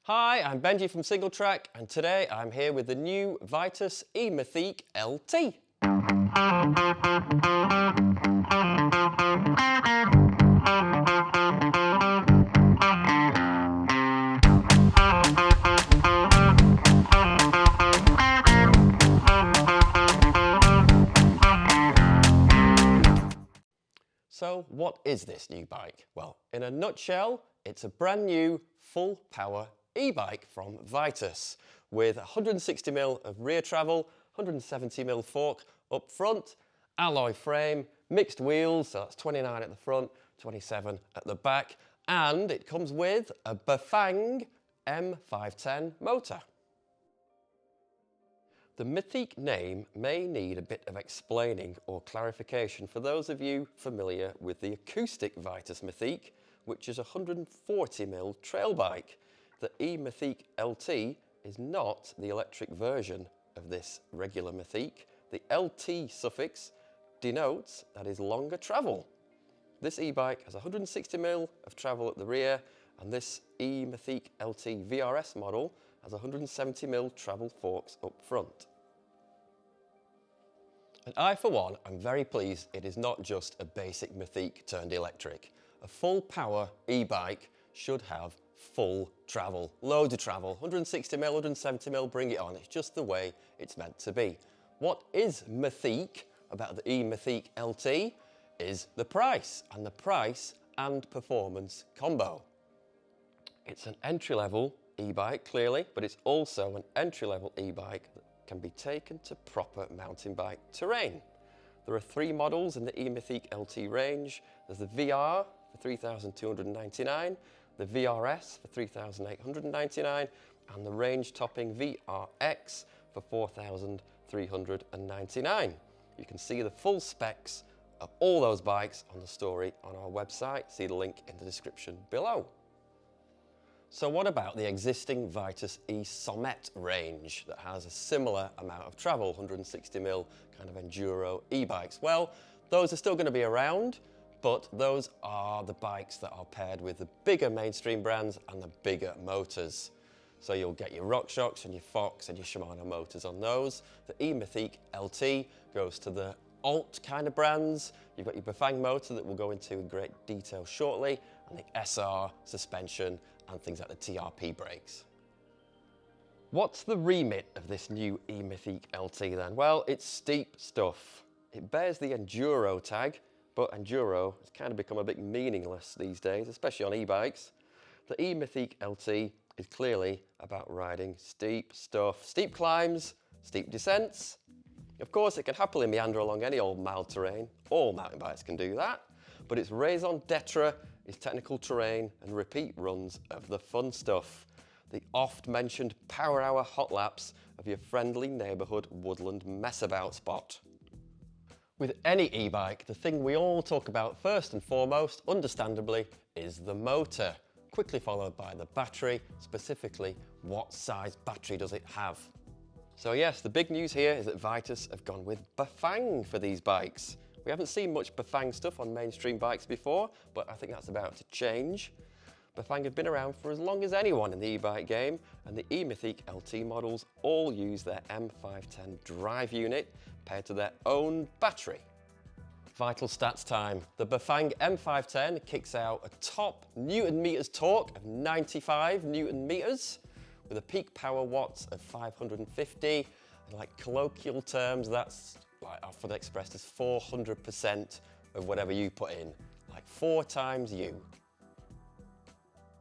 Hi, I'm Benji from Singletrack, and today I'm here with the new Vitus E-Mythique LT. So what is this new bike? Well, in a nutshell, it's a brand new full power e-bike from Vitus with 160mm of rear travel, 170mm fork up front, alloy frame, mixed wheels, so that's 29 at the front, 27 at the back, and it comes with a Bafang M510 motor. The Mythique name may need a bit of explaining or clarification for those of you familiar with the acoustic Vitus Mythique, which is a 140mm trail bike. The E-Mythique LT is not the electric version of this regular Mythique. The LT suffix denotes that is longer travel. This e-bike has 160mm of travel at the rear, and this E-Mythique LT VRS model has 170mm travel forks up front. And I, for one, am very pleased it is not just a basic Mythique turned electric. A full power e-bike should have full travel, loads of travel, 160mm, 170mm, bring it on. It's just the way it's meant to be. What is Mythique about the E-Mythique LT is the price, and the price and performance combo. It's an entry-level e-bike, clearly, but it's also an entry-level e-bike that can be taken to proper mountain bike terrain. There are 3 models in the E-Mythique LT range. There's the VR for $3,299, the VRS for $3,899, and the range-topping VRX for $4,399. You can see the full specs of all those bikes on the story on our website. See the link in the description below. So what about the existing Vitus E-Mythique range that has a similar amount of travel, 160mm kind of enduro e-bikes? Well, those are still going to be around, but those are the bikes that are paired with the bigger mainstream brands and the bigger motors. So you'll get your RockShox and your Fox and your Shimano motors on those. The E-Mythique LT goes to the alt kind of brands. You've got your Bafang motor that we'll go into in great detail shortly, and the SR suspension and things like the TRP brakes. What's the remit of this new E-Mythique LT then? Well, it's steep stuff. It bears the enduro tag, but enduro has kind of become a bit meaningless these days, especially on e-bikes. The E-Mythique LT is clearly about riding steep stuff. Steep climbs, steep descents. Of course, it can happily meander along any old mild terrain. All mountain bikes can do that, but its raison d'etre is technical terrain and repeat runs of the fun stuff. The oft-mentioned power hour hot laps of your friendly neighbourhood woodland mess-about spot. With any e-bike, the thing we all talk about first and foremost, understandably, is the motor, quickly followed by the battery, specifically what size battery does it have. So yes, the big news here is that Vitus have gone with Bafang for these bikes. We haven't seen much Bafang stuff on mainstream bikes before, but I think that's about to change. Bafang have been around for as long as anyone in the e-bike game, and the E-Mythique LT models all use their M510 drive unit paired to their own battery. Vital stats time. The Bafang M510 kicks out a top Newton meters torque of 95 Newton meters with a peak power watts of 550. In like colloquial terms, that's like often expressed as 400% of whatever you put in, like 4 times you.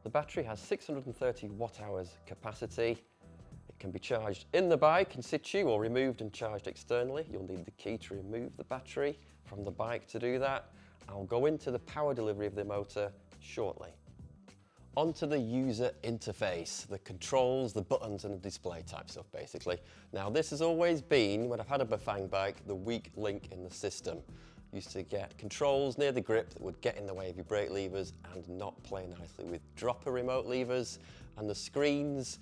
The battery has 630 watt-hours capacity. It can be charged in the bike in situ or removed and charged externally. You'll need the key to remove the battery from the bike to do that. I'll go into the power delivery of the motor shortly. Onto the user interface, the controls, the buttons and the display type stuff basically. Now this has always been, when I've had a Bafang bike, the weak link in the system. Used to get controls near the grip that would get in the way of your brake levers and not play nicely with dropper remote levers, and the screens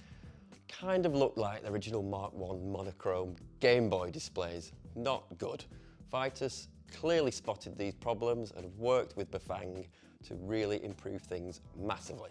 kind of look like the original Mark I monochrome Game Boy displays. Not good. Vitus clearly spotted these problems and have worked with Bafang to really improve things massively.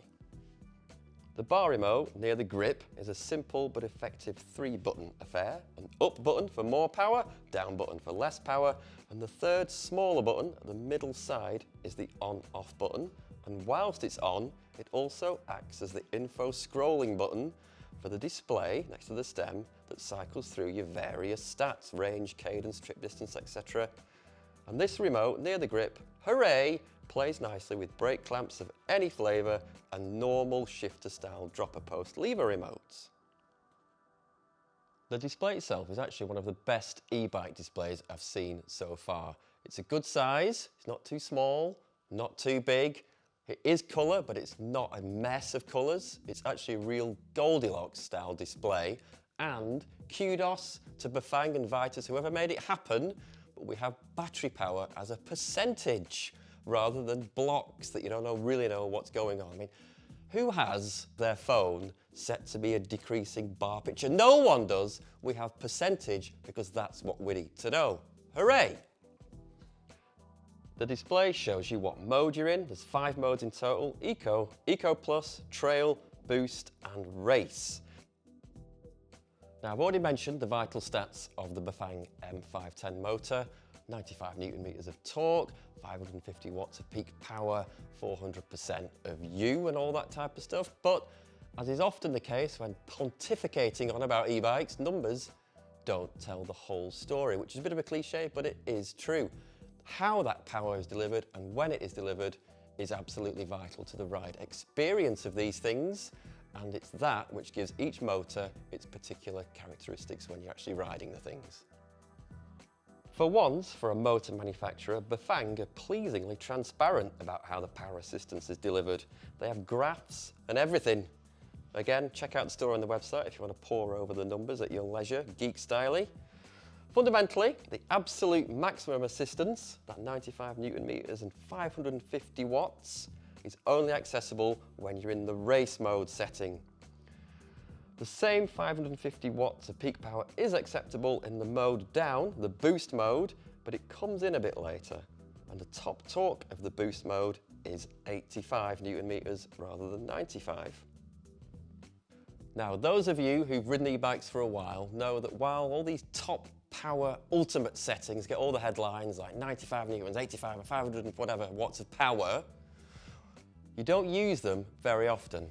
The bar remote near the grip is a simple but effective 3-button affair. An up button for more power, down button for less power, and the third smaller button at the middle side is the on-off button. And whilst it's on, it also acts as the info scrolling button for the display next to the stem that cycles through your various stats, range, cadence, trip distance, etc. And this remote near the grip, hooray, plays nicely with brake clamps of any flavour and normal shifter style dropper post lever remotes. The display itself is actually one of the best e-bike displays I've seen so far. It's a good size, it's not too small, not too big. It is colour, but it's not a mess of colours. It's actually a real Goldilocks style display. And kudos to Bafang and Vitus, whoever made it happen, but we have battery power as a percentage rather than blocks that you don't really know what's going on. I mean, who has their phone set to be a decreasing bar picture? No one does. We have percentage because that's what we need to know. Hooray! The display shows you what mode you're in. There's 5 modes in total: Eco, Eco Plus, Trail, Boost and Race. Now I've already mentioned the vital stats of the Bafang M510 motor: 95 Newton meters of torque, 550 watts of peak power, 400% of U and all that type of stuff. But as is often the case when pontificating on about e-bikes, numbers don't tell the whole story, which is a bit of a cliche, but it is true. How that power is delivered and when it is delivered is absolutely vital to the ride experience of these things, and it's that which gives each motor its particular characteristics when you're actually riding the things. For once, for a motor manufacturer, Bafang are pleasingly transparent about how the power assistance is delivered. They have graphs and everything. Again, check out the store on the website if you want to pore over the numbers at your leisure, geek-styly. Fundamentally, the absolute maximum assistance, that 95 Newton meters and 550 watts, is only accessible when you're in the race mode setting. The same 550 watts of peak power is acceptable in the mode down, the boost mode, but it comes in a bit later. And the top torque of the boost mode is 85 Newton meters rather than 95. Now, those of you who've ridden e-bikes for a while know that while all these top power ultimate settings get all the headlines like 95 newtons, 85 and 500 and whatever watts of power, you don't use them very often.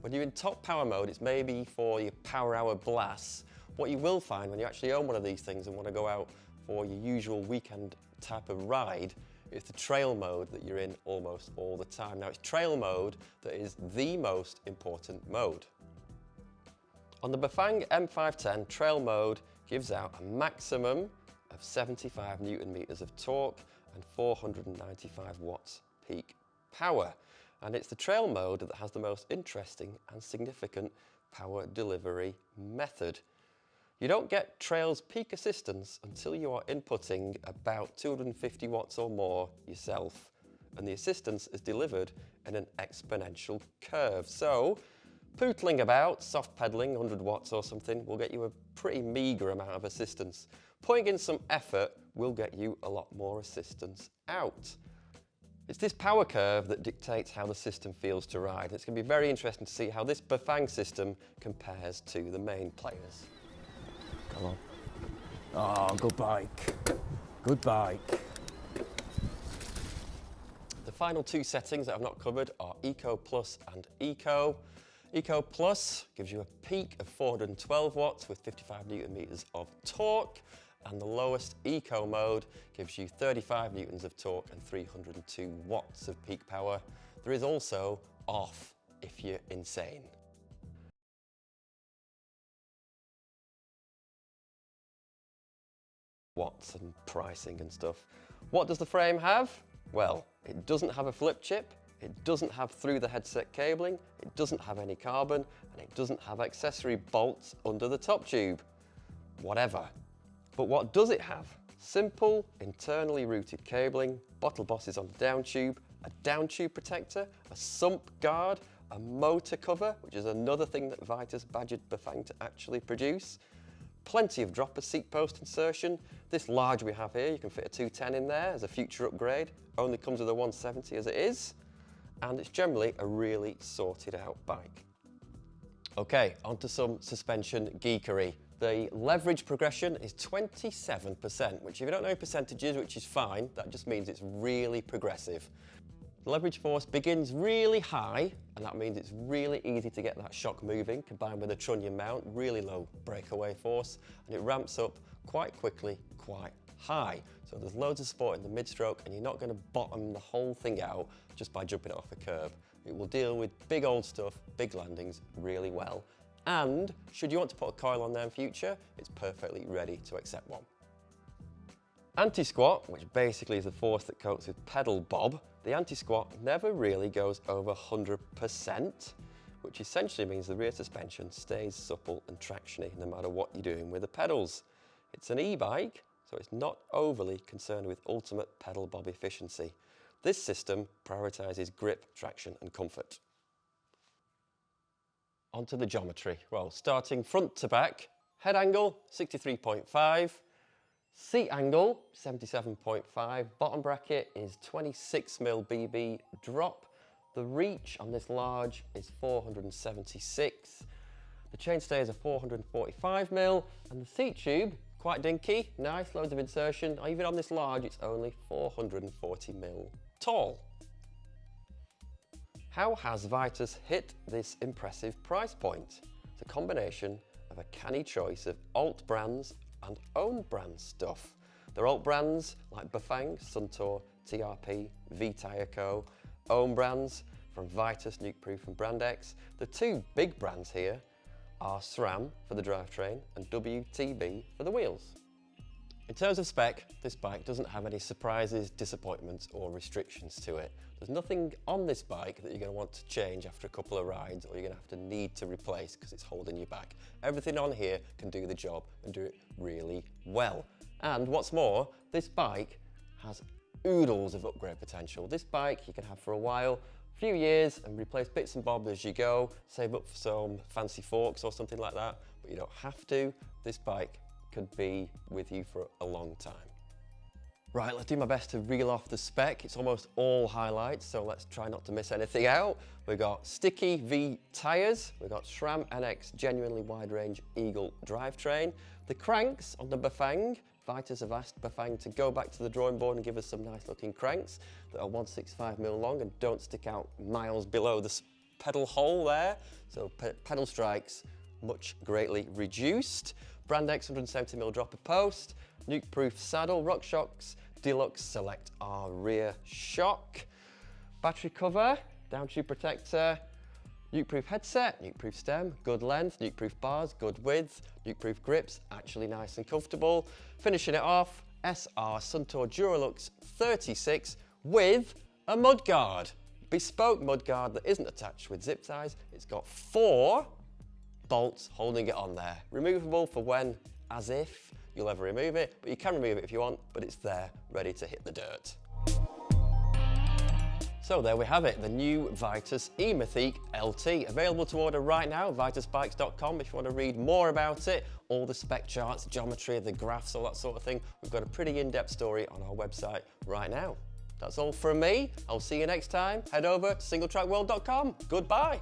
When you're in top power mode, it's maybe for your power hour blasts. What you will find when you actually own one of these things and want to go out for your usual weekend type of ride is the trail mode that you're in almost all the time. Now, it's trail mode that is the most important mode. On the Bafang M510, trail mode gives out a maximum of 75 Newton meters of torque and 495 watts peak power. And it's the trail mode that has the most interesting and significant power delivery method. You don't get trail's peak assistance until you are inputting about 250 watts or more yourself. And the assistance is delivered in an exponential curve. So, pootling about, soft pedaling, 100 watts or something, will get you a pretty meagre amount of assistance. Putting in some effort will get you a lot more assistance out. It's this power curve that dictates how the system feels to ride. It's going to be very interesting to see how this Bafang system compares to the main players. Come on. Oh, good bike. Good bike. The final 2 settings that I've not covered are Eco Plus and Eco. Eco Plus gives you a peak of 412 watts with 55 Newton meters of torque, and the lowest Eco mode gives you 35 newtons of torque and 302 watts of peak power. There is also off if you're insane. Watts and pricing and stuff. What does the frame have? Well, it doesn't have a flip chip. It doesn't have through the headset cabling, it doesn't have any carbon, and it doesn't have accessory bolts under the top tube. Whatever. But what does it have? Simple, internally routed cabling, bottle bosses on the down tube, a down tube protector, a sump guard, a motor cover, which is another thing that Vitus badgered Bafang to actually produce, plenty of dropper seat post insertion. This large we have here, you can fit a 210 in there as a future upgrade, only comes with a 170 as it is. And it's generally a really sorted out bike. Okay, onto some suspension geekery. The leverage progression is 27%, which if you don't know percentages, which is fine, that just means it's really progressive. The leverage force begins really high, and that means it's really easy to get that shock moving, combined with a trunnion mount, really low breakaway force, and it ramps up quite quickly, quite high. So there's loads of support in the mid-stroke, and you're not going to bottom the whole thing out just by jumping it off a curb. It will deal with big old stuff, big landings really well. And should you want to put a coil on there in future, it's perfectly ready to accept one. Anti-squat, which basically is the force that copes with pedal bob, the anti-squat never really goes over 100%, which essentially means the rear suspension stays supple and tractiony no matter what you're doing with the pedals. It's an e-bike, so it's not overly concerned with ultimate pedal bob efficiency. This system prioritises grip, traction and comfort. Onto the geometry. Well, starting front to back, head angle 63.5, seat angle 77.5, bottom bracket is 26mm BB drop. The reach on this large is 476. The chainstay is a 445mm, and the seat tube, quite dinky, nice, loads of insertion. Even on this large, it's only 440mm tall. How has Vitus hit this impressive price point? It's a combination of a canny choice of alt brands and own brand stuff. They're alt brands like Bafang, Suntour, TRP, Vitus, own brands from Vitus, Nukeproof and Brand X. The two big brands here are SRAM for the drivetrain and WTB for the wheels. In terms of spec, this bike doesn't have any surprises, disappointments or restrictions to it. There's nothing on this bike that you're going to want to change after a couple of rides or you're going to have to need to replace because it's holding you back. Everything on here can do the job and do it really well. And what's more, this bike has oodles of upgrade potential. This bike you can have for a while, a few years, and replace bits and bobs as you go, save up for some fancy forks or something like that, but you don't have to. This bike could be with you for a long time. Right, let's do my best to reel off the spec. It's almost all highlights, so let's try not to miss anything out. We've got sticky V tyres, we've got SRAM NX genuinely wide range Eagle drivetrain. The cranks on the Bafang, Vitus have asked Bafang to go back to the drawing board and give us some nice looking cranks that are 165mm long and don't stick out miles below the pedal hole there. So pedal strikes much greatly reduced. Brand X 170mm dropper post, Nukeproof saddle, RockShox Deluxe Select R rear shock, battery cover, down tube protector, Nukeproof headset, Nukeproof stem, good length, Nukeproof bars, good width, Nukeproof grips, actually nice and comfortable. Finishing it off, SR Suntour Duralux 36 with a mudguard. Bespoke mudguard that isn't attached with zip ties. It's got 4 bolts holding it on there. Removable for when, as if you'll ever remove it, but you can remove it if you want, but it's there, ready to hit the dirt. So there we have it, the new Vitus E-Mythique LT, available to order right now, vitusbikes.com if you want to read more about it, all the spec charts, geometry, the graphs, all that sort of thing. We've got a pretty in-depth story on our website right now. That's all from me. I'll see you next time. Head over to singletrackworld.com. Goodbye.